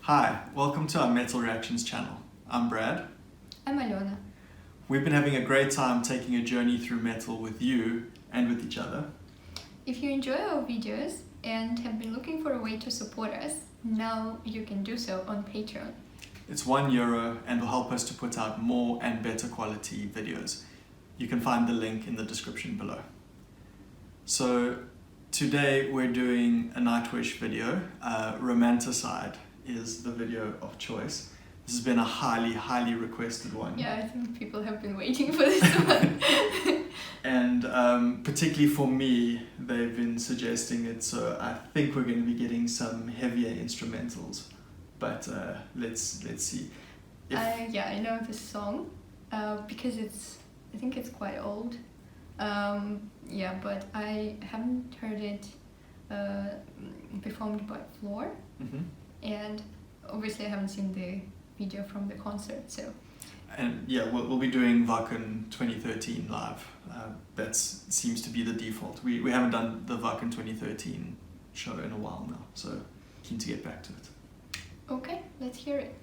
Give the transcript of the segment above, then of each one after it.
Hi, welcome to our Metal Reactions channel. I'm Brad. I'm Alena. We've been having a great time taking a journey through metal with you and with each other. If you enjoy our videos and have been looking for a way to support us, now you can do so on Patreon. It's €1 and will help us to put out more and better quality videos. You can find the link in the description below. So today we're doing a Nightwish video. Romanticide is the video of choice. This has been a highly requested one. Yeah, I think people have been waiting for this one. And particularly for me, they've been suggesting it, so I think we're going to be getting some heavier instrumentals. But let's see. Yeah, I know this song because I think it's quite old. Yeah, but I haven't heard it performed by Floor. Mm-hmm. And obviously I haven't seen the video from the concert, so. And yeah, we'll be doing Wacken 2013 live. That seems to be the default. We haven't done the Wacken 2013 show in a while now, so keen to get back to it. Okay, let's hear it.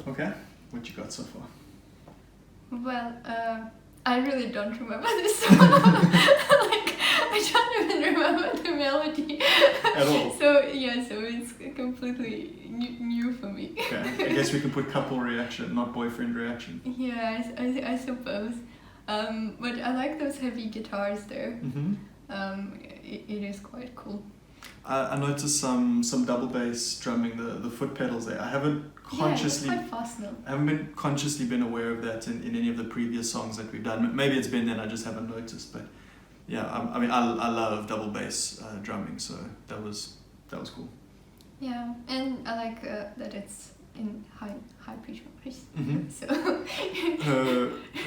Okay, what you got so far? Well, I really don't remember this song. Like, I don't even remember the melody. At all? So, yeah, so it's completely new for me. Okay, I guess we can put couple reaction, not boyfriend reaction. Yeah, I suppose. But I like those heavy guitars there. Mm-hmm. It is quite cool. I noticed some double bass drumming, the foot pedals there. I haven't consciously, yeah, it's quite fast now. I haven't consciously been aware of that in any of the previous songs that we've done. Maybe it's been there and I just haven't noticed. But yeah, I mean, I love double bass drumming, so that was cool. Yeah, and I like that it's in high pitch voice. Mm-hmm. So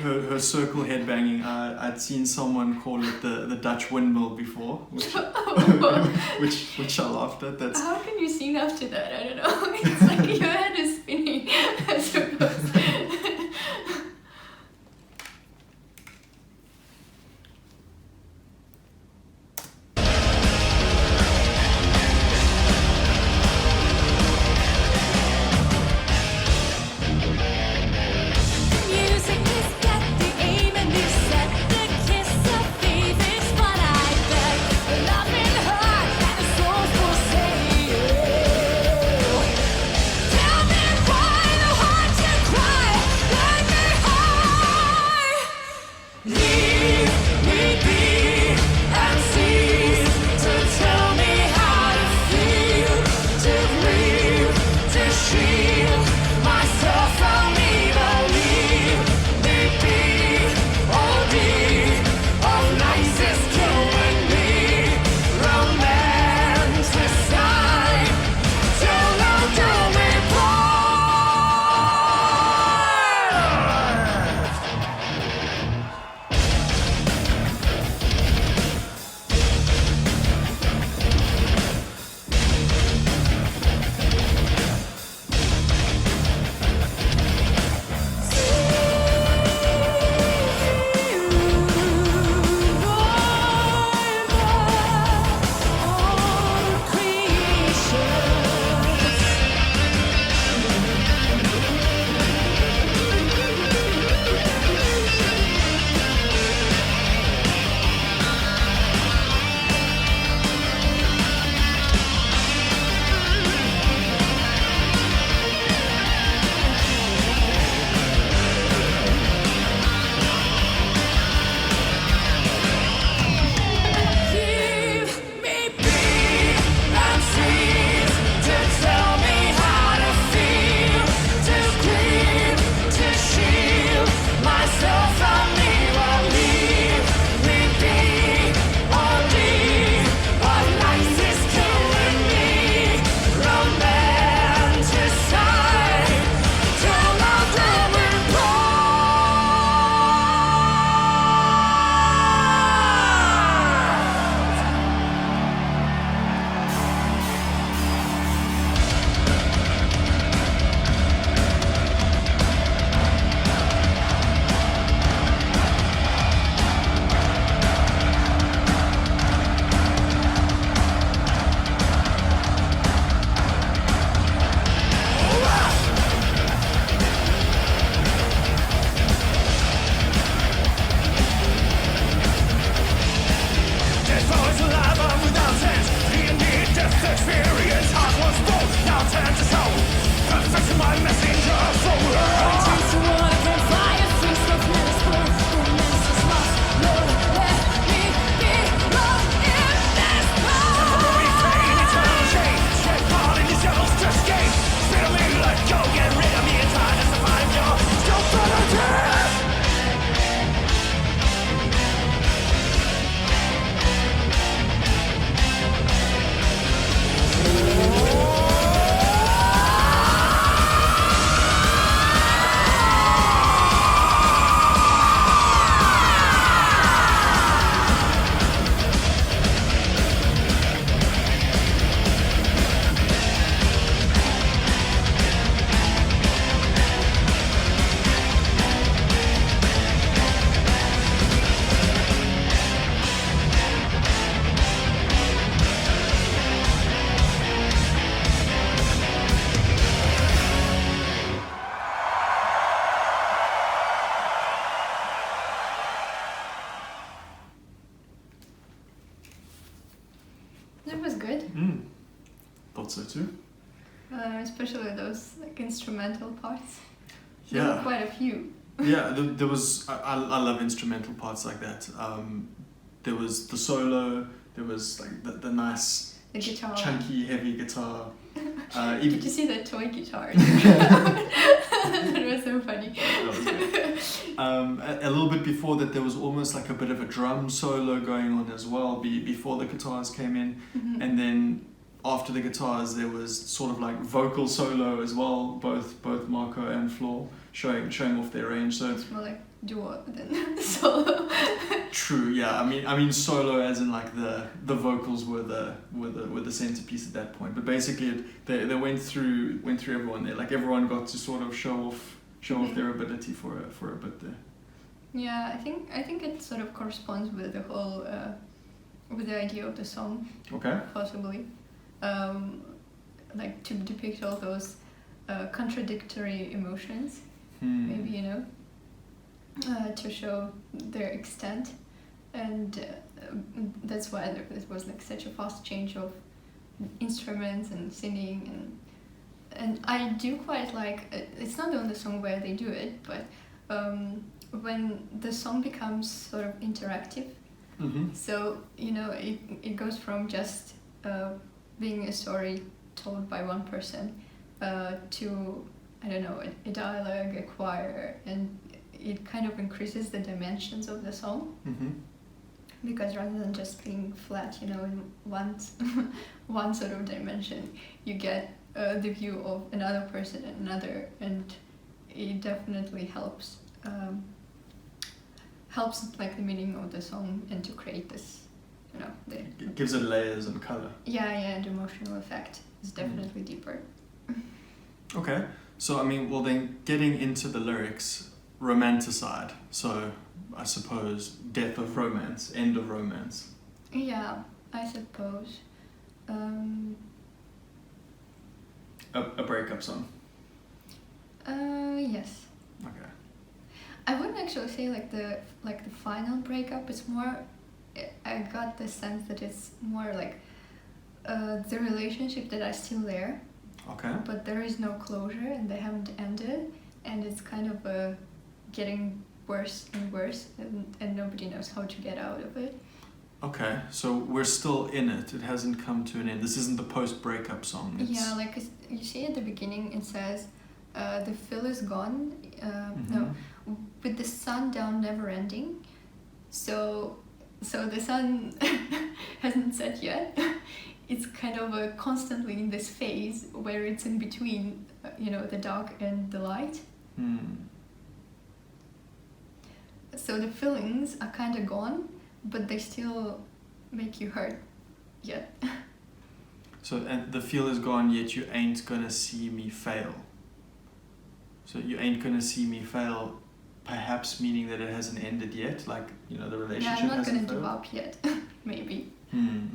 her circle headbanging. I'd seen someone call it the Dutch windmill before, which I laughed at. That's how can you sing after that? I don't know. It's like your head is spinning, I suppose. Tell me especially those like instrumental parts. Yeah. There were quite a few. Yeah, there was. I love instrumental parts like that. There was the solo. There was like the nice, The guitar. chunky, heavy guitar. Did you see that toy guitar? That was so funny. That was good. A little bit before that, there was almost like a bit of a drum solo going on as well. Before the guitars came in, Mhm. and then after the guitars, there was sort of like vocal solo as well. Both Marco and Floor showing off their range. So It's more like duo than solo. true, yeah. I mean solo as in like the vocals were the centerpiece at that point. But basically, they went through everyone there. Like everyone got to sort of show off their ability for a bit there. Yeah, I think it sort of corresponds with the whole with the idea of the song, Okay. possibly. Like to depict all those contradictory emotions, maybe, you know, to show their extent, and that's why there was like such a fast change of instruments and singing, and I do quite like. It's not the only song where they do it, but when the song becomes sort of interactive, so you know it goes from just being a story told by one person to, I don't know, a dialogue, a choir, and it kind of increases the dimensions of the song, because rather than just being flat, you know, in one sort of dimension, you get the view of another person and another, and it definitely helps like the meaning of the song and to create this, you know, It gives it layers and color. yeah, and emotional effect is definitely deeper. Okay. So I mean, well then, getting into the lyrics, romanticide. So I suppose death of romance, end of romance. Yeah, I suppose. A breakup song. Yes. Okay. I wouldn't actually say like the final breakup. It's more. I got the sense that it's more like the relationship that are still there, Okay. but there is no closure and they haven't ended, and it's kind of getting worse and worse, and nobody knows how to get out of it. Okay. So we're still in it. It hasn't come to an end. This isn't the post-breakup song. Yeah, like you see at the beginning, it says the fill is gone. No, with the sun down, never ending. So the sun hasn't set yet. It's kind of constantly in this phase where it's in between, you know, the dark and the light. So the feelings are kind of gone, but they still make you hurt yet. So and the feel is gone, yet you ain't gonna see me fail. So you ain't gonna see me fail, perhaps meaning that it hasn't ended yet, like, you know, the Yeah, relationship I'm not hasn't gonna give failed? up yet, maybe.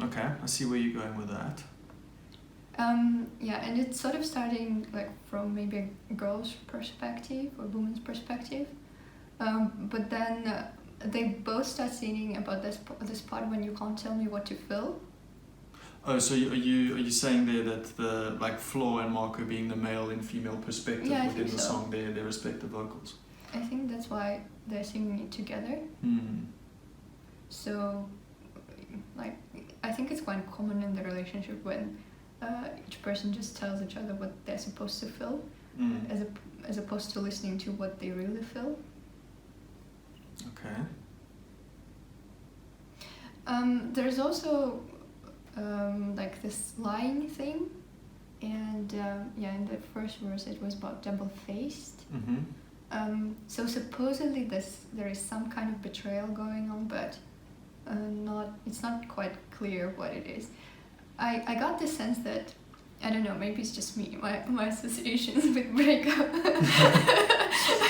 Okay, I see where you're going with that. Yeah, and it's sort of starting like from maybe a girl's perspective or woman's perspective, but then they both start singing about this part when you can't tell me what to feel. Oh, so are you saying there that the like Floor and Marco being the male and female perspective Yeah, I within think the so. song, their respective vocals? I think that's why they're singing it together. So, like, I think it's quite common in the relationship when each person just tells each other what they're supposed to feel, as opposed to listening to what they really feel. Okay. There's also like this lying thing, and yeah, in the first verse it was about double-faced. So supposedly there is some kind of betrayal going on, but it's not quite clear what it is. I got the sense that, I don't know, maybe it's just me, my associations with breakup.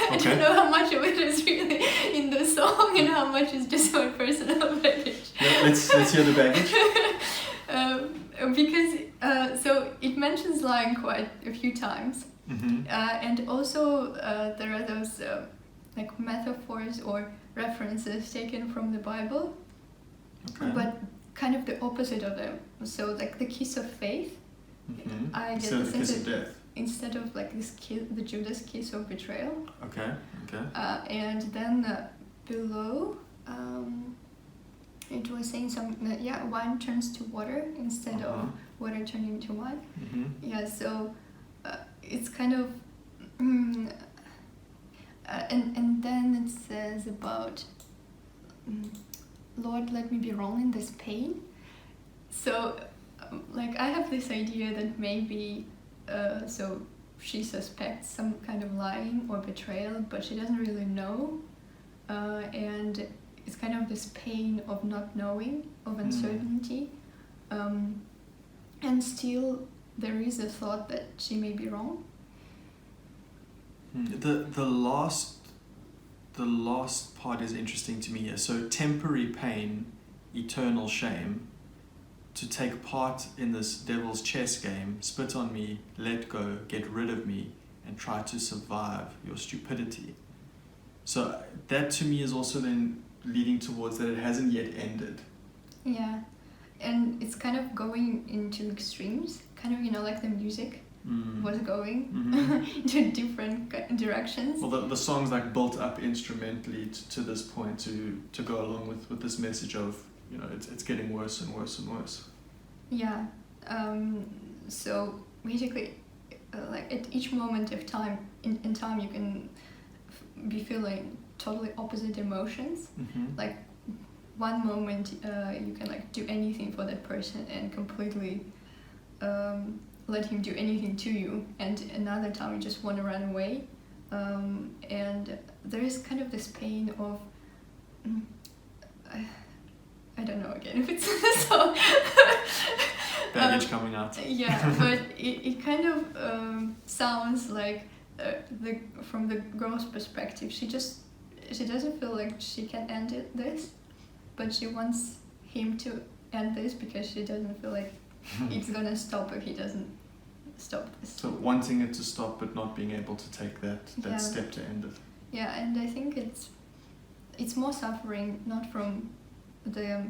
I don't know how much of it is really in the song and how much is just my personal baggage. Yeah, let's hear the baggage. Because so it mentions lying quite a few times, and also there are those like metaphors or references taken from the Bible, but kind of the opposite of them. So like the kiss of faith, I get Instead the of the sense kiss of that death. instead of like this kiss, the Judas kiss of betrayal. Okay. And then below, it was saying wine turns to water instead of water turning to wine. Yeah, so it's kind of, and then it says about, Lord, let me be wrong in this pain. So, like, I have this idea that maybe, so she suspects some kind of lying or betrayal, but she doesn't really know, and it's kind of this pain of not knowing, of uncertainty, and still there is a thought that she may be wrong. The last part is interesting to me here. So temporary pain, eternal shame. To take part in this devil's chess game, spit on me, let go, get rid of me, and try to survive your stupidity. So that to me is also then leading towards that it hasn't yet ended. Yeah, and it's kind of going into extremes, kind of, like the music was going to different directions. Well, the song's like built up instrumentally to this point to go along with this message of, it's getting worse and worse and worse. Yeah, so basically, like at each moment of time, in time you can be feeling totally opposite emotions. Like one moment you can like do anything for that person and completely let him do anything to you, and another time you just want to run away, and there is kind of this pain of I don't know again if it's so baggage coming out. Yeah, but it kind of sounds like from the girl's perspective, she doesn't feel like she can end this, but she wants him to end this because she doesn't feel like it's gonna stop if he doesn't stop this. So wanting it to stop but not being able to take that step to end it. Yeah, and I think it's more suffering not from the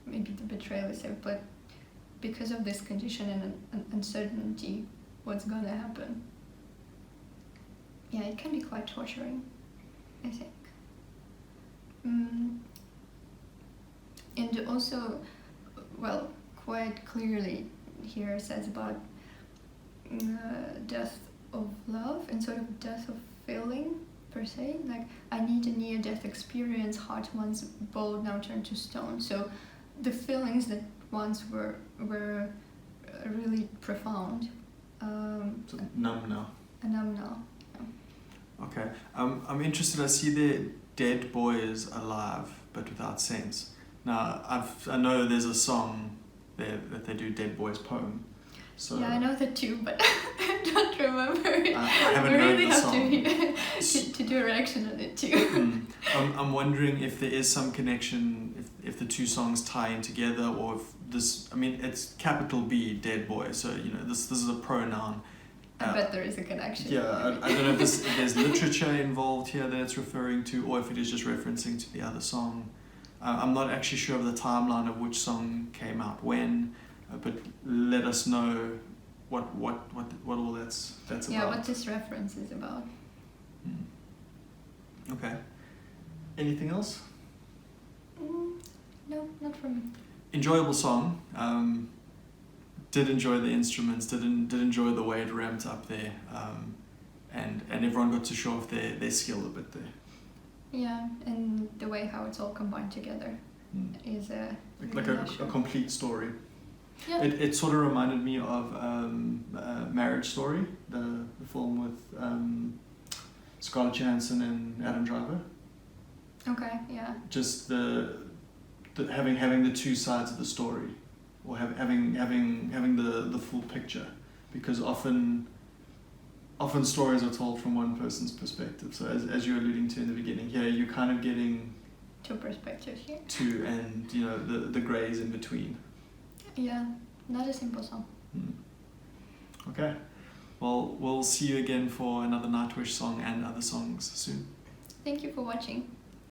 maybe the betrayal itself, but because of this condition and uncertainty what's gonna happen. Yeah, it can be quite torturing, I think. And also, well, quite clearly here says about death of love and sort of death of feeling per se. Like, I need a near-death experience, heart once bold now turned to stone. So the feelings that once were really profound. So numb now. Numb now. Yeah. Okay. I'm interested. I see the dead boy is alive but without sense. Now I know there's a song there that they do Dead Boy's poem. So yeah, I know that too, but I don't remember it. I haven't heard the song. To do a reaction on it too. I'm wondering if there is some connection, if the two songs tie in together, or if this, it's capital B, Dead Boy, so this is a pronoun. I bet there is a connection. Yeah, I don't know if there's literature involved here that it's referring to, or if it is just referencing to the other song. I'm not actually sure of the timeline of which song came out when, but let us know what all that's about. Yeah, what this reference is about. Okay. Anything else? No, not from me. Enjoyable song. Did enjoy the instruments. Did enjoy the way it ramped up there, and everyone got to show off their skill a bit there. Yeah, and the way how it's all combined together is like a complete story. Yeah. It sort of reminded me of Marriage Story, the film with Scarlett Johansson and Adam Driver. Okay, yeah. Just the having the two sides of the story, or having the full picture, because often stories are told from one person's perspective. So as you're alluding to in the beginning here, you're kind of getting two perspectives here. Two, and the greys in between. Yeah, not a simple song. Okay, well, we'll see you again for another Nightwish song and other songs soon. Thank you for watching.